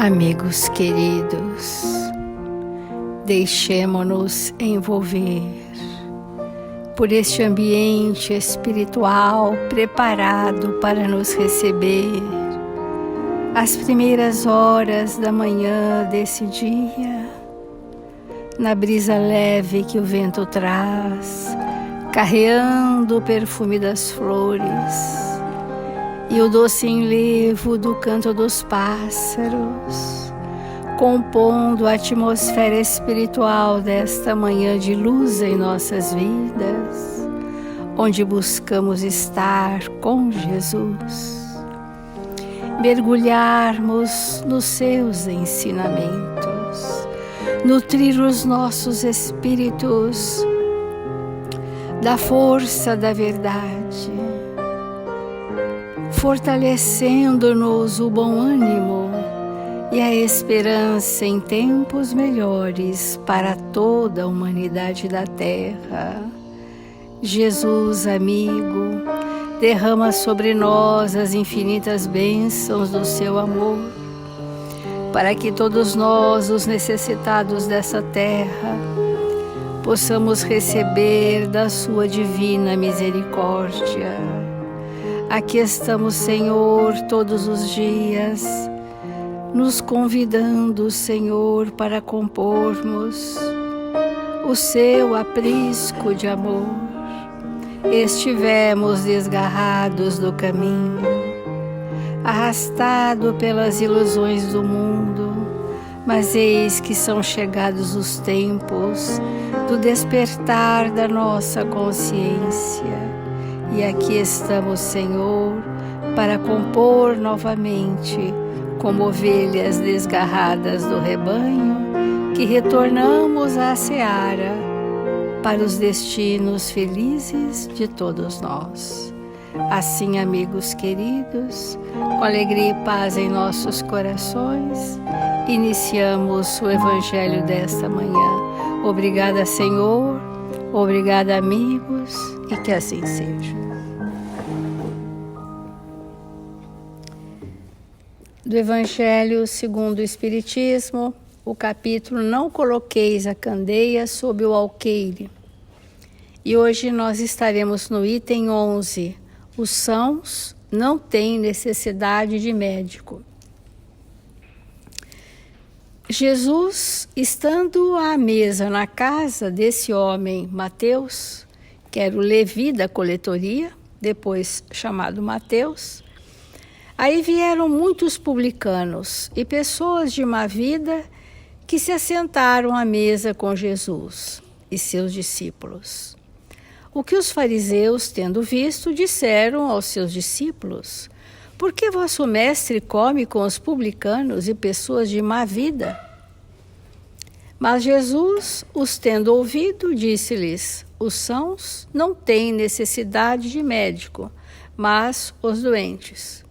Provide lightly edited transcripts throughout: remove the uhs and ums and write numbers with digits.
Amigos queridos, deixemo-nos envolver por este ambiente espiritual preparado para nos receber às primeiras horas da manhã desse dia, na brisa leve que o vento traz, carreando o perfume das flores e o doce enlevo do canto dos pássaros, compondo a atmosfera espiritual desta manhã de luz em nossas vidas, onde buscamos estar com Jesus, mergulharmos nos seus ensinamentos, nutrir os nossos espíritos da força da verdade, fortalecendo-nos o bom ânimo e a esperança em tempos melhores para toda a humanidade da Terra. Jesus, amigo, derrama sobre nós as infinitas bênçãos do seu amor, para que todos nós, os necessitados dessa terra, possamos receber da sua divina misericórdia. Aqui estamos, Senhor, todos os dias, nos convidando, Senhor, para compormos o seu aprisco de amor. Estivemos desgarrados do caminho, arrastado pelas ilusões do mundo, mas eis que são chegados os tempos do despertar da nossa consciência. E aqui estamos, Senhor, para compor novamente, como ovelhas desgarradas do rebanho, que retornamos à seara para os destinos felizes de todos nós. Assim, amigos queridos, com alegria e paz em nossos corações, iniciamos o Evangelho desta manhã. Obrigada, Senhor, obrigada, amigos, e que assim seja. Do Evangelho segundo o Espiritismo, o capítulo Não Coloqueis a Candeia sob o Alqueire. E hoje nós estaremos no item 11. Os sãos não têm necessidade de médico. Jesus, estando à mesa na casa desse homem Mateus, que era o Levi da coletoria, depois chamado Mateus, aí vieram muitos publicanos e pessoas de má vida que se assentaram à mesa com Jesus e seus discípulos. O que os fariseus, tendo visto, disseram aos seus discípulos: por que vosso mestre come com os publicanos e pessoas de má vida? Mas Jesus, os tendo ouvido, disse-lhes: os sãos não têm necessidade de médico, mas os doentes.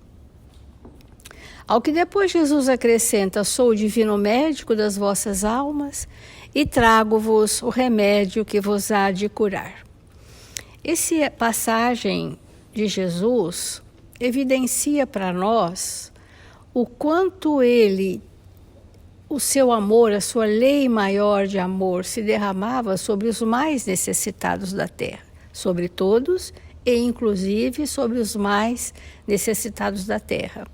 Ao que depois Jesus acrescenta: sou o divino médico das vossas almas e trago-vos o remédio que vos há de curar. Essa passagem de Jesus evidencia para nós o quanto o seu amor, a sua lei maior de amor se derramava sobre os mais necessitados da terra, sobre todos e inclusive sobre os mais necessitados da terra.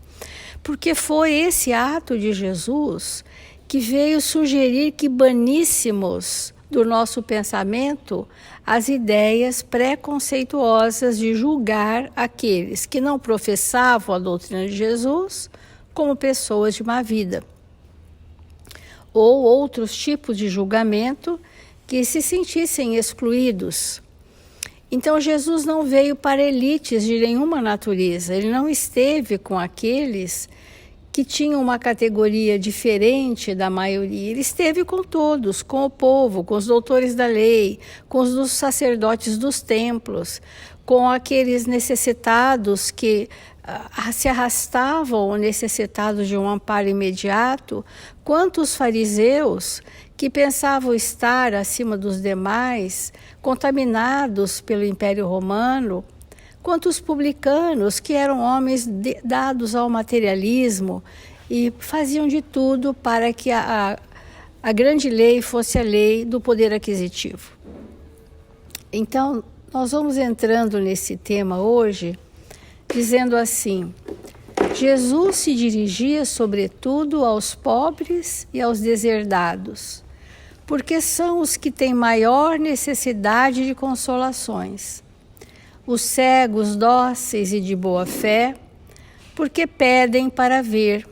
Porque foi esse ato de Jesus que veio sugerir que baníssemos do nosso pensamento as ideias preconceituosas de julgar aqueles que não professavam a doutrina de Jesus como pessoas de má vida, ou outros tipos de julgamento que se sentissem excluídos. Então Jesus não veio para elites de nenhuma natureza, ele não esteve com aqueles que tinham uma categoria diferente da maioria, ele esteve com todos, com o povo, com os doutores da lei, com os sacerdotes dos templos, com aqueles necessitados que se arrastavam, necessitados de um amparo imediato, quanto os fariseus que pensavam estar acima dos demais, contaminados pelo Império Romano, quanto os publicanos, que eram homens dados ao materialismo e faziam de tudo para que a grande lei fosse a lei do poder aquisitivo. Então, nós vamos entrando nesse tema hoje, dizendo assim: Jesus se dirigia sobretudo aos pobres e aos deserdados, porque são os que têm maior necessidade de consolações. Os cegos, dóceis e de boa fé, porque pedem para ver,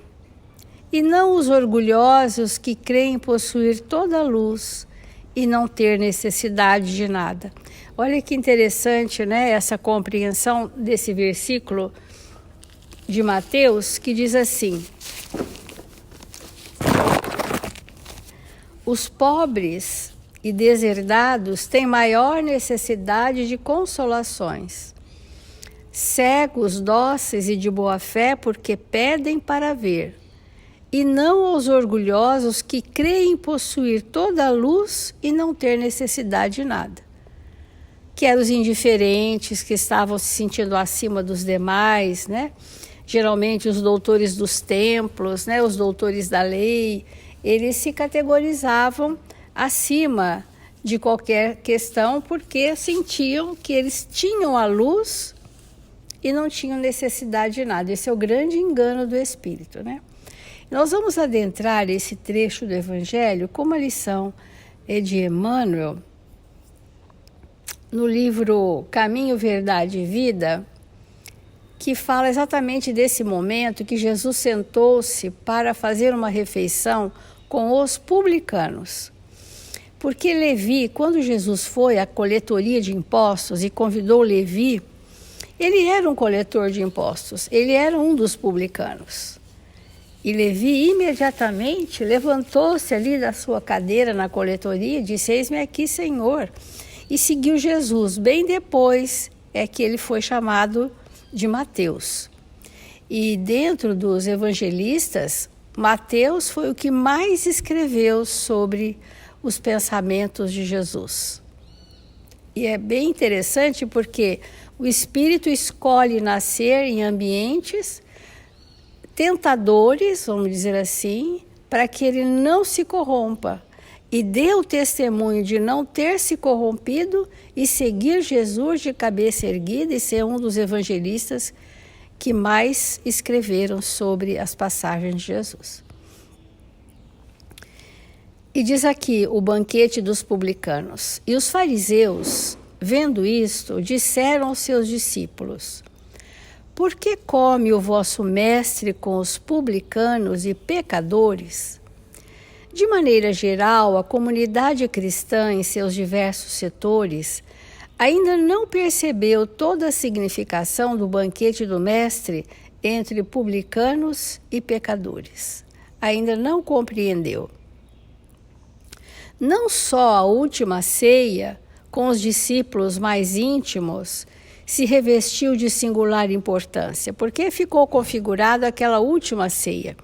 e não os orgulhosos que creem possuir toda a luz e não ter necessidade de nada. Olha que interessante, né, essa compreensão desse versículo de Mateus, que diz assim: os pobres e deserdados têm maior necessidade de consolações. Cegos, dóceis e de boa fé, porque pedem para ver, e não aos orgulhosos que creem possuir toda a luz e não ter necessidade de nada. Que eram os indiferentes, que estavam se sentindo acima dos demais, né? Geralmente os doutores dos templos, né? Os doutores da lei, eles se categorizavam acima de qualquer questão porque sentiam que eles tinham a luz e não tinham necessidade de nada. Esse é o grande engano do espírito, né? Nós vamos adentrar esse trecho do Evangelho com uma lição de Emmanuel, no livro Caminho, Verdade e Vida, que fala exatamente desse momento que Jesus sentou-se para fazer uma refeição com os publicanos. Porque Levi, quando Jesus foi à coletoria de impostos e convidou Levi, ele era um coletor de impostos, ele era um dos publicanos. E Levi imediatamente levantou-se ali da sua cadeira na coletoria e disse: eis-me aqui, Senhor. E seguiu Jesus. Bem depois é que ele foi chamado de Mateus. E dentro dos evangelistas, Mateus foi o que mais escreveu sobre os pensamentos de Jesus. E é bem interessante porque o Espírito escolhe nascer em ambientes tentadores, vamos dizer assim, para que ele não se corrompa. E dê o testemunho de não ter se corrompido e seguir Jesus de cabeça erguida e ser um dos evangelistas que mais escreveram sobre as passagens de Jesus. E diz aqui o banquete dos publicanos. E os fariseus, vendo isto, disseram aos seus discípulos: por que come o vosso mestre com os publicanos e pecadores? De maneira geral, a comunidade cristã, em seus diversos setores, ainda não percebeu toda a significação do banquete do Mestre entre publicanos e pecadores. Ainda não compreendeu. Não só a última ceia, com os discípulos mais íntimos, se revestiu de singular importância, porque ficou configurada aquela última ceia.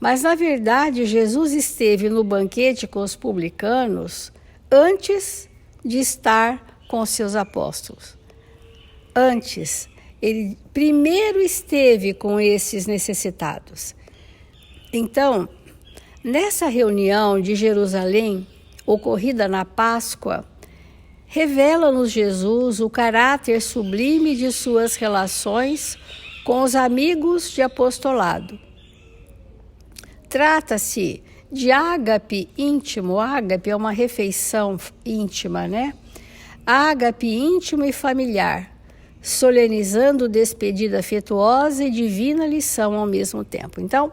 Mas, na verdade, Jesus esteve no banquete com os publicanos antes de estar com os seus apóstolos. Antes, ele primeiro esteve com esses necessitados. Então, nessa reunião de Jerusalém, ocorrida na Páscoa, revela-nos Jesus o caráter sublime de suas relações com os amigos de apostolado. Trata-se de ágape íntimo. Ágape é uma refeição íntima, né? Ágape íntimo e familiar, solenizando despedida afetuosa e divina lição ao mesmo tempo. Então,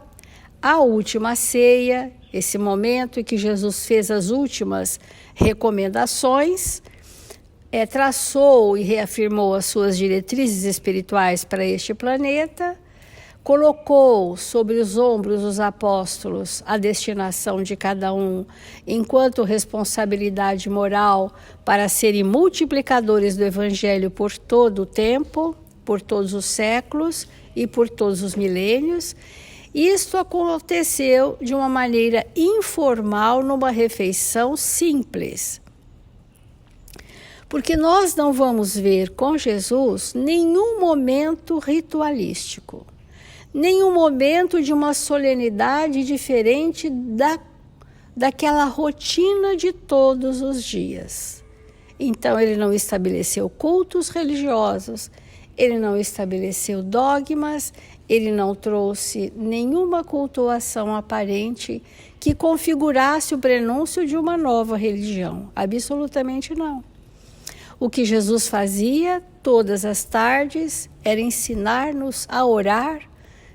a última ceia, esse momento em que Jesus fez as últimas recomendações, traçou e reafirmou as suas diretrizes espirituais para este planeta, colocou sobre os ombros dos apóstolos a destinação de cada um, enquanto responsabilidade moral para serem multiplicadores do Evangelho por todo o tempo, por todos os séculos e por todos os milênios. Isto aconteceu de uma maneira informal, numa refeição simples. Porque nós não vamos ver com Jesus nenhum momento ritualístico, nenhum momento de uma solenidade diferente daquela rotina de todos os dias. Então, ele não estabeleceu cultos religiosos, ele não estabeleceu dogmas, ele não trouxe nenhuma cultuação aparente que configurasse o prenúncio de uma nova religião. Absolutamente não. O que Jesus fazia todas as tardes era ensinar-nos a orar,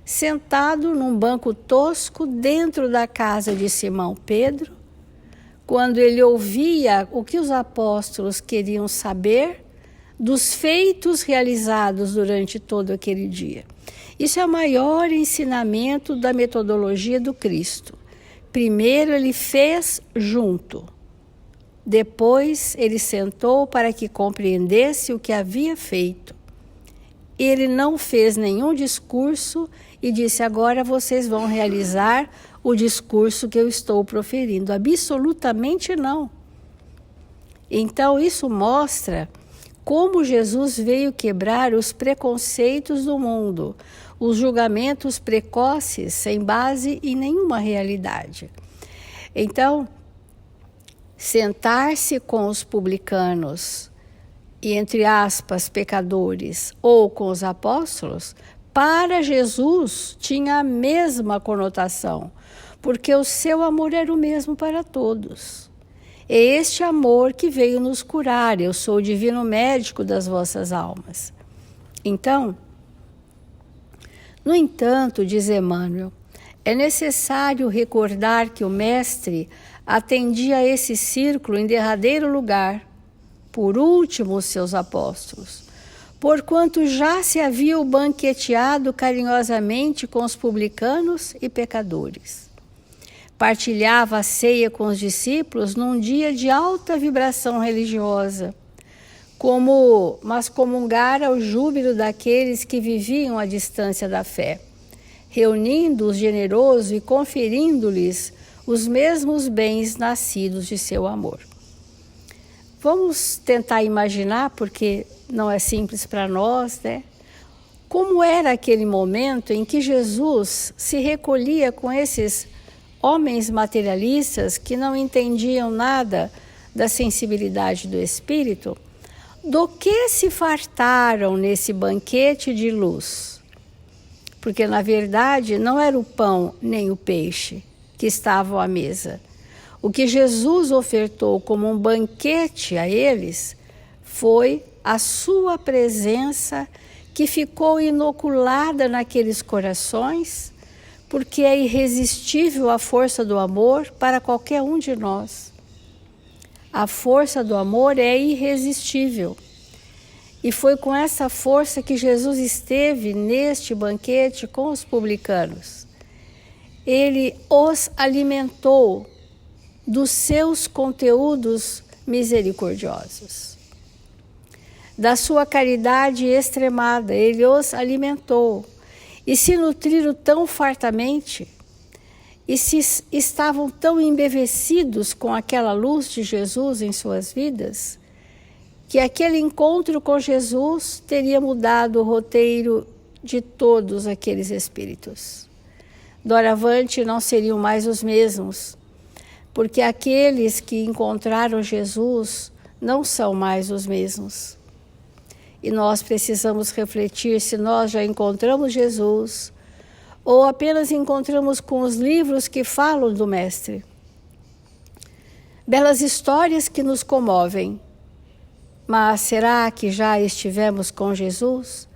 sentado num banco tosco dentro da casa de Simão Pedro, quando ele ouvia o que os apóstolos queriam saber dos feitos realizados durante todo aquele dia. Isso é o maior ensinamento da metodologia do Cristo. Primeiro ele fez junto, depois ele sentou para que compreendesse o que havia feito. Ele não fez nenhum discurso e disse: agora vocês vão realizar o discurso que eu estou proferindo. Absolutamente não. Então isso mostra como Jesus veio quebrar os preconceitos do mundo, os julgamentos precoces sem base em nenhuma realidade. Então, sentar-se com os publicanos e, entre aspas, pecadores, ou com os apóstolos, para Jesus tinha a mesma conotação, porque o seu amor era o mesmo para todos. É este amor que veio nos curar. Eu sou o divino médico das vossas almas. Então, no entanto, diz Emmanuel, é necessário recordar que o Mestre atendia a esse círculo em derradeiro lugar, por último os seus apóstolos, porquanto já se haviam banqueteado carinhosamente com os publicanos e pecadores. Partilhava a ceia com os discípulos num dia de alta vibração religiosa, mas comungara o júbilo daqueles que viviam à distância da fé, reunindo-os generoso e conferindo-lhes os mesmos bens nascidos de seu amor. Vamos tentar imaginar, porque não é simples para nós, né? Como era aquele momento em que Jesus se recolhia com esses homens materialistas que não entendiam nada da sensibilidade do espírito, do que se fartaram nesse banquete de luz? Porque, na verdade, não era o pão nem o peixe que estavam à mesa. O que Jesus ofertou como um banquete a eles foi a sua presença, que ficou inoculada naqueles corações, porque é irresistível a força do amor para qualquer um de nós. A força do amor é irresistível. E foi com essa força que Jesus esteve neste banquete com os publicanos. Ele os alimentou dos seus conteúdos misericordiosos. Da sua caridade extremada, ele os alimentou. E se nutriram tão fartamente, e se estavam tão embevecidos com aquela luz de Jesus em suas vidas, que aquele encontro com Jesus teria mudado o roteiro de todos aqueles espíritos. Doravante não seriam mais os mesmos, porque aqueles que encontraram Jesus não são mais os mesmos. E nós precisamos refletir se nós já encontramos Jesus ou apenas encontramos com os livros que falam do Mestre. Belas histórias que nos comovem, mas será que já estivemos com Jesus?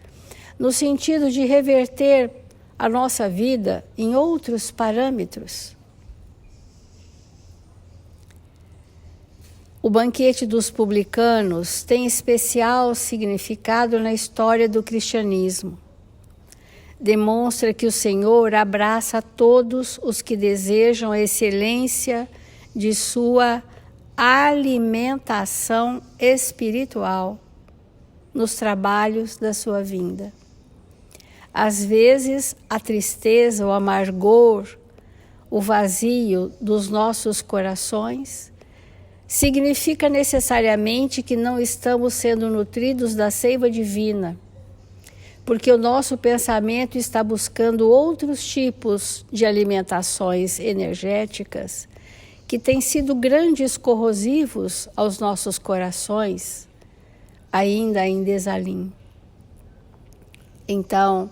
No sentido de reverter a nossa vida em outros parâmetros? O banquete dos publicanos tem especial significado na história do cristianismo. Demonstra que o Senhor abraça a todos os que desejam a excelência de sua alimentação espiritual nos trabalhos da sua vinda. Às vezes, a tristeza, o amargor, o vazio dos nossos corações significa necessariamente que não estamos sendo nutridos da seiva divina, porque o nosso pensamento está buscando outros tipos de alimentações energéticas que têm sido grandes corrosivos aos nossos corações, ainda em desalinho. Então,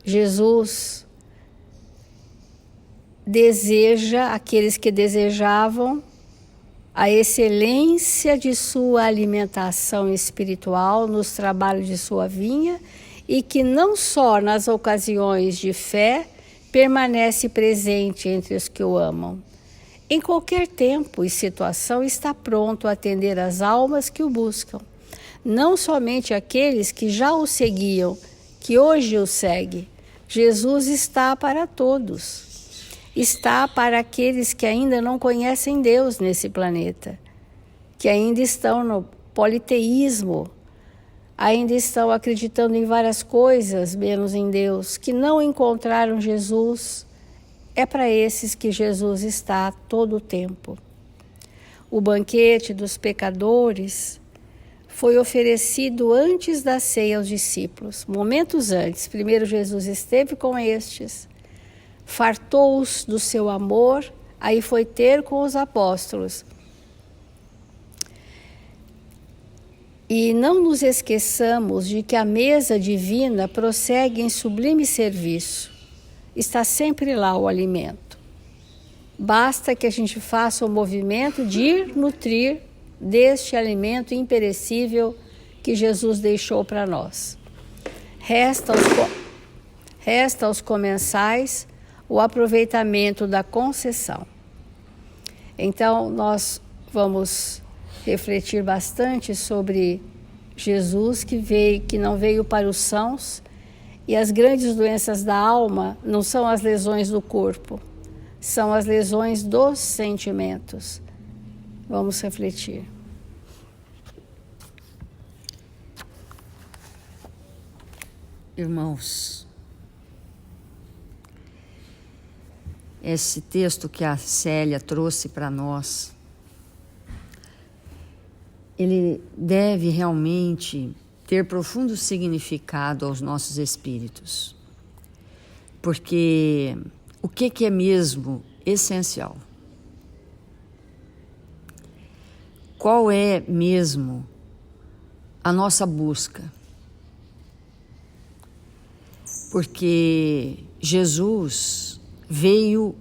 Jesus deseja aqueles que desejavam a excelência de sua alimentação espiritual nos trabalhos de sua vinha e que não só nas ocasiões de fé permanece presente entre os que o amam. Em qualquer tempo e situação está pronto a atender as almas que o buscam, não somente aqueles que já o seguiam, que hoje o seguem. Jesus está para todos. Está para aqueles que ainda não conhecem Deus nesse planeta, que ainda estão no politeísmo, ainda estão acreditando em várias coisas, menos em Deus, que não encontraram Jesus. É para esses que Jesus está todo o tempo. O banquete dos pecadores foi oferecido antes da ceia aos discípulos, momentos antes. Primeiro Jesus esteve com estes, fartou-os do seu amor, aí foi ter com os apóstolos. E não nos esqueçamos de que a mesa divina prossegue em sublime serviço. Está sempre lá o alimento. Basta que a gente faça o movimento de ir nutrir deste alimento imperecível que Jesus deixou para nós. Resta aos comensais o aproveitamento da concessão. Então, nós vamos refletir bastante sobre Jesus que não veio para os sãos, e as grandes doenças da alma não são as lesões do corpo, são as lesões dos sentimentos. Vamos refletir. Irmãos, esse texto que a Célia trouxe para nós, ele deve realmente ter profundo significado aos nossos espíritos. Porque o que é mesmo essencial? Qual é mesmo a nossa busca? Porque Jesus veio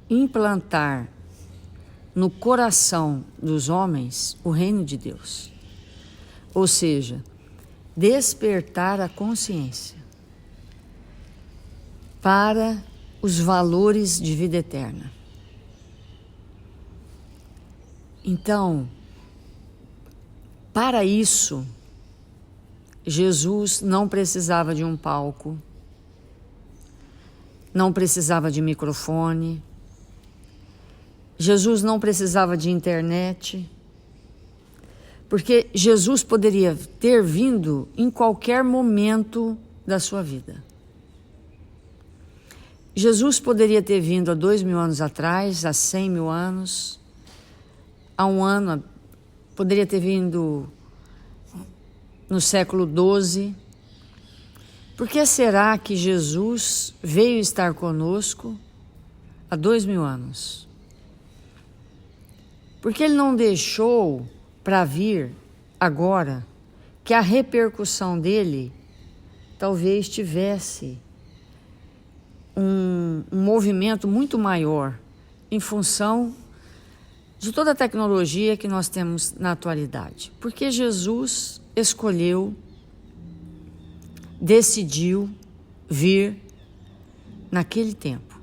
implantar no coração dos homens o reino de Deus. Ou seja, despertar a consciência para os valores de vida eterna. Então, para isso, Jesus não precisava de um palco, não precisava de microfone, Jesus não precisava de internet, porque Jesus poderia ter vindo em qualquer momento da sua vida. Jesus poderia ter vindo há 2000 anos atrás, há 100 mil anos, há um ano, poderia ter vindo no século XII. Por que será que Jesus veio estar conosco há 2000 anos? Porque ele não deixou para vir agora, que a repercussão dele talvez tivesse um movimento muito maior em função de toda a tecnologia que nós temos na atualidade. Porque Jesus escolheu, decidiu vir naquele tempo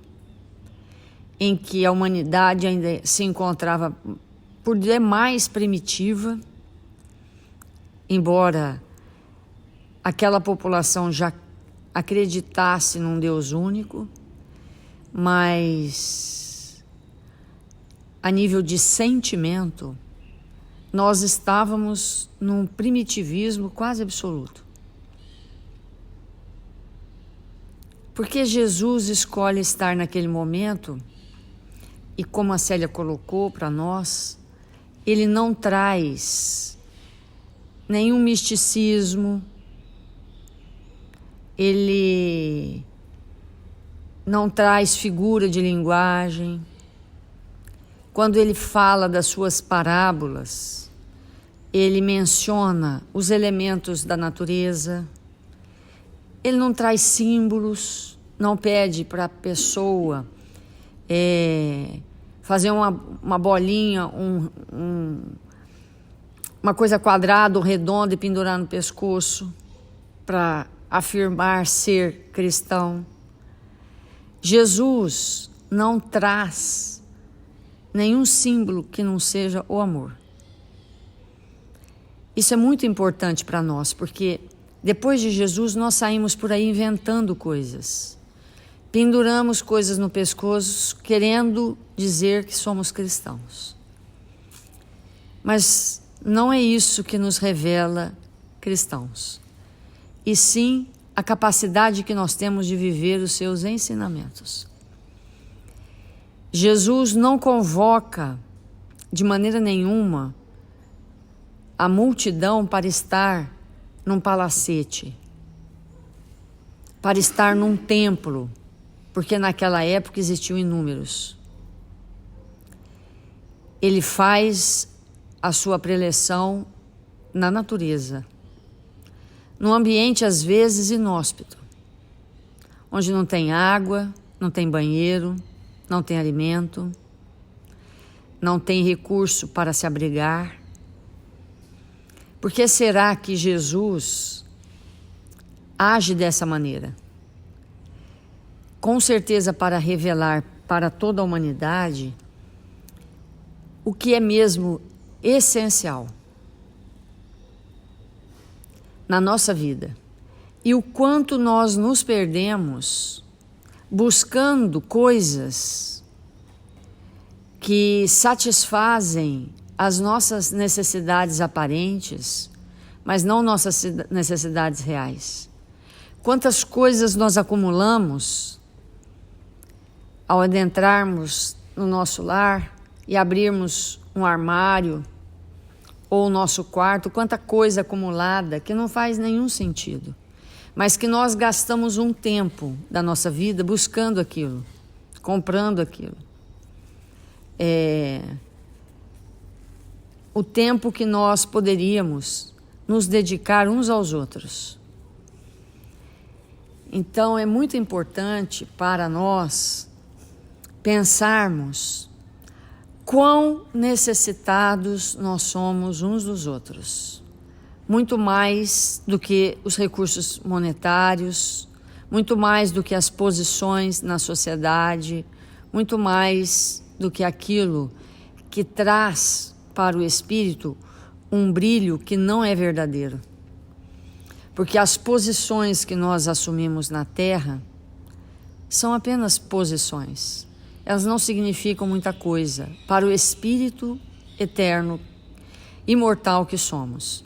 em que a humanidade ainda se encontrava por demais primitiva, embora aquela população já acreditasse num Deus único, mas a nível de sentimento, nós estávamos num primitivismo quase absoluto. Porque Jesus escolhe estar naquele momento, e como a Célia colocou para nós, ele não traz nenhum misticismo, ele não traz figura de linguagem. Quando ele fala das suas parábolas, ele menciona os elementos da natureza. Ele não traz símbolos, não pede para a pessoa fazer uma bolinha, uma coisa quadrada ou redonda e pendurar no pescoço para afirmar ser cristão. Jesus não traz nenhum símbolo que não seja o amor. Isso é muito importante para nós, porque depois de Jesus nós saímos por aí inventando coisas. Penduramos coisas no pescoço querendo dizer que somos cristãos. Mas não é isso que nos revela cristãos. E sim a capacidade que nós temos de viver os seus ensinamentos. Jesus não convoca de maneira nenhuma a multidão para estar num palacete, para estar num templo, porque naquela época existiam inúmeros. Ele faz a sua preleção na natureza, num ambiente às vezes inóspito, onde não tem água, não tem banheiro, não tem alimento, não tem recurso para se abrigar. Por que será que Jesus age dessa maneira? Com certeza para revelar para toda a humanidade o que é mesmo essencial na nossa vida e o quanto nós nos perdemos buscando coisas que satisfazem as nossas necessidades aparentes, mas não nossas necessidades reais. Quantas coisas nós acumulamos ao adentrarmos no nosso lar e abrirmos um armário ou o nosso quarto, quanta coisa acumulada que não faz nenhum sentido, mas que nós gastamos um tempo da nossa vida buscando aquilo, comprando aquilo. O tempo que nós poderíamos nos dedicar uns aos outros. Então é muito importante para nós pensarmos quão necessitados nós somos uns dos outros. Muito mais do que os recursos monetários, muito mais do que as posições na sociedade, muito mais do que aquilo que traz para o espírito um brilho que não é verdadeiro. Porque as posições que nós assumimos na Terra são apenas posições. Elas não significam muita coisa para o espírito eterno, imortal que somos.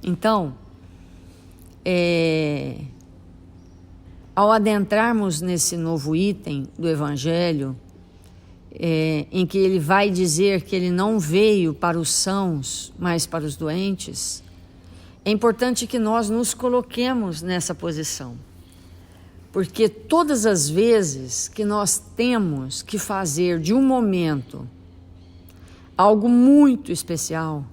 Então, ao adentrarmos nesse novo item do Evangelho, em que ele vai dizer que ele não veio para os sãos, mas para os doentes, é importante que nós nos coloquemos nessa posição. Porque todas as vezes que nós temos que fazer de um momento algo muito especial,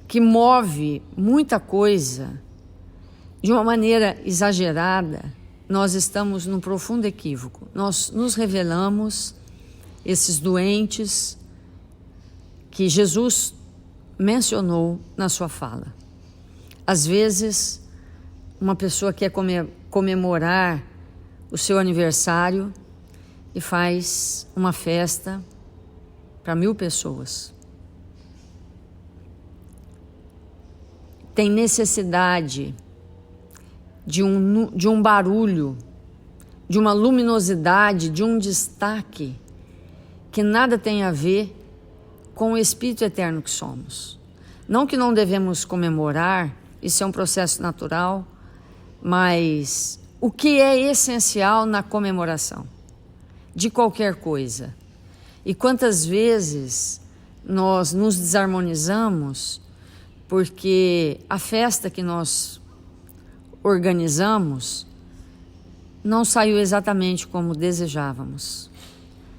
que move muita coisa de uma maneira exagerada, nós estamos num profundo equívoco. Nós nos revelamos esses doentes que Jesus mencionou na sua fala. Às vezes, uma pessoa quer comemorar o seu aniversário e faz uma festa para 1000 pessoas. Tem necessidade de um barulho, de uma luminosidade, de um destaque que nada tem a ver com o Espírito eterno que somos. Não que não devemos comemorar, isso é um processo natural, mas o que é essencial na comemoração de qualquer coisa? E quantas vezes nós nos desarmonizamos porque a festa que nós organizamos não saiu exatamente como desejávamos,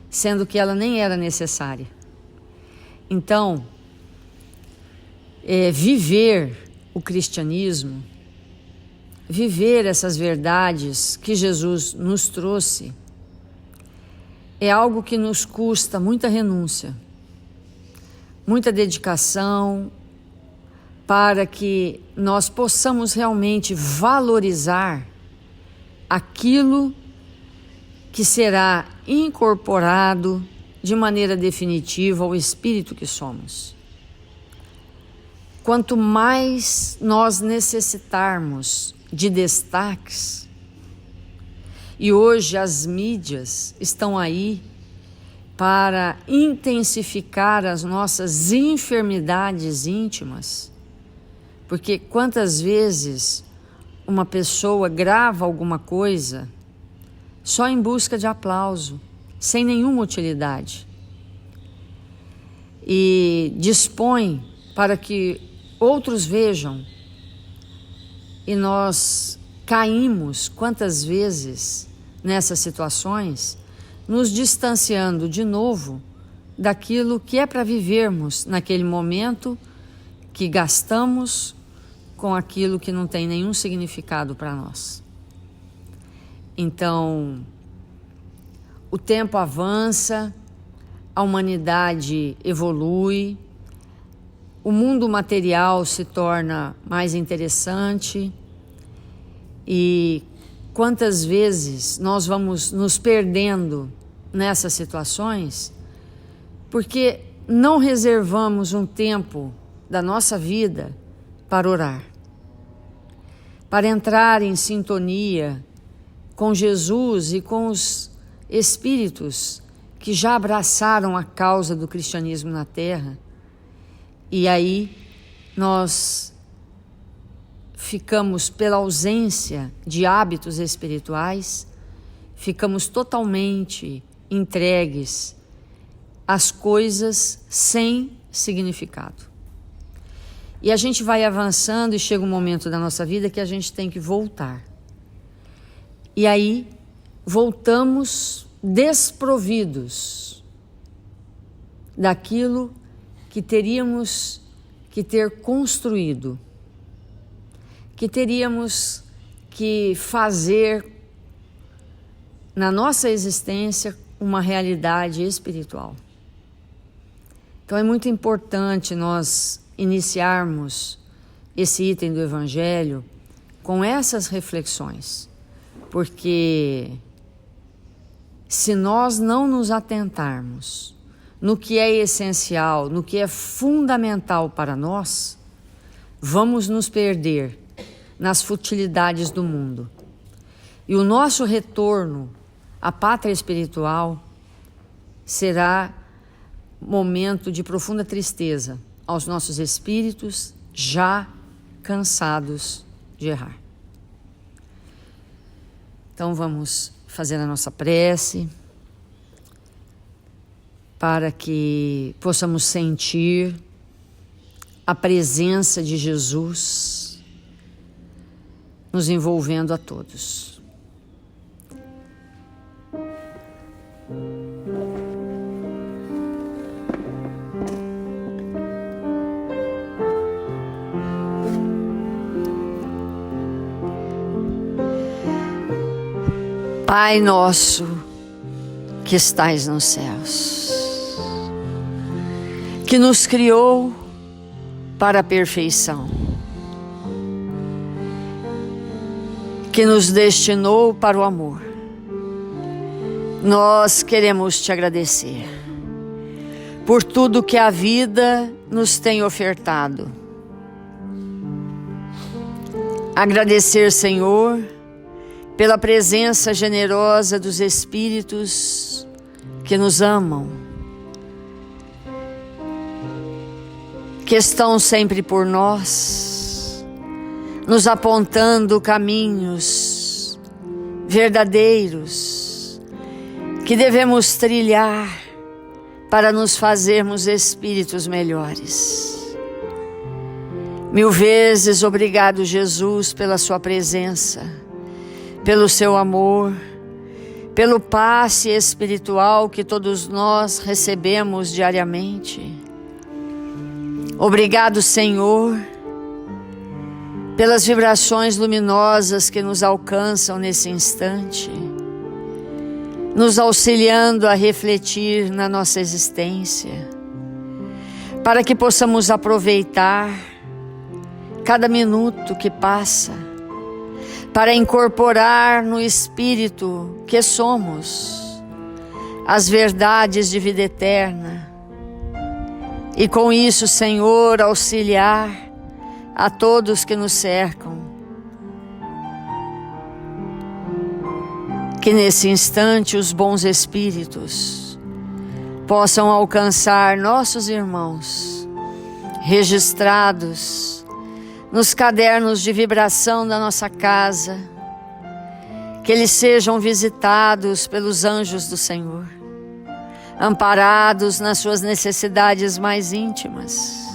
sendo que ela nem era necessária. Então, viver o cristianismo, viver essas verdades que Jesus nos trouxe, é algo que nos custa muita renúncia, muita dedicação, para que nós possamos realmente valorizar aquilo que será incorporado de maneira definitiva ao espírito que somos. Quanto mais nós necessitarmos de destaques, e hoje as mídias estão aí para intensificar as nossas enfermidades íntimas, porque quantas vezes uma pessoa grava alguma coisa só em busca de aplauso, sem nenhuma utilidade, e dispõe para que outros vejam, e nós caímos quantas vezes nessas situações, nos distanciando de novo daquilo que é para vivermos naquele momento, que gastamos com aquilo que não tem nenhum significado para nós. Então, o tempo avança, a humanidade evolui, o mundo material se torna mais interessante, e quantas vezes nós vamos nos perdendo nessas situações porque não reservamos um tempo da nossa vida para orar, para entrar em sintonia com Jesus e com os espíritos que já abraçaram a causa do cristianismo na Terra. E aí nós ficamos, pela ausência de hábitos espirituais, ficamos totalmente entregues às coisas sem significado. E a gente vai avançando e chega um momento da nossa vida que a gente tem que voltar. E aí voltamos desprovidos daquilo que teríamos que ter construído, que teríamos que fazer na nossa existência uma realidade espiritual. Então é muito importante nós iniciarmos esse item do Evangelho com essas reflexões, porque se nós não nos atentarmos no que é essencial, no que é fundamental para nós, vamos nos perder nas futilidades do mundo. E o nosso retorno à pátria espiritual será momento de profunda tristeza aos nossos espíritos já cansados de errar. Então vamos fazer a nossa prece para que possamos sentir a presença de Jesus nos envolvendo a todos. Pai nosso que estais nos céus, que nos criou para a perfeição, que nos destinou para o amor, nós queremos te agradecer por tudo que a vida nos tem ofertado. Agradecer, Senhor, pela presença generosa dos Espíritos que nos amam, que estão sempre por nós, nos apontando caminhos verdadeiros que devemos trilhar para nos fazermos espíritos melhores. Mil vezes obrigado, Jesus, pela sua presença, pelo seu amor, pelo passe espiritual que todos nós recebemos diariamente. Obrigado, Senhor, pelas vibrações luminosas que nos alcançam nesse instante, nos auxiliando a refletir na nossa existência, para que possamos aproveitar cada minuto que passa, para incorporar no Espírito que somos as verdades de vida eterna, e com isso, Senhor, auxiliar a todos que nos cercam. Que nesse instante os bons espíritos possam alcançar nossos irmãos, registrados nos cadernos de vibração da nossa casa, que eles sejam visitados pelos anjos do Senhor, amparados nas suas necessidades mais íntimas,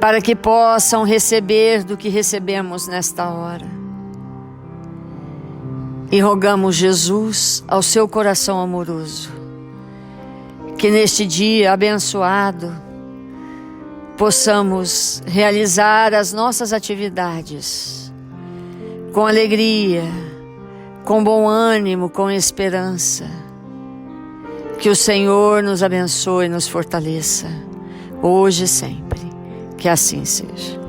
para que possam receber do que recebemos nesta hora. E rogamos, Jesus, ao seu coração amoroso, que neste dia abençoado possamos realizar as nossas atividades com alegria, com bom ânimo, com esperança. Que o Senhor nos abençoe e nos fortaleça, hoje e sempre. Que assim seja.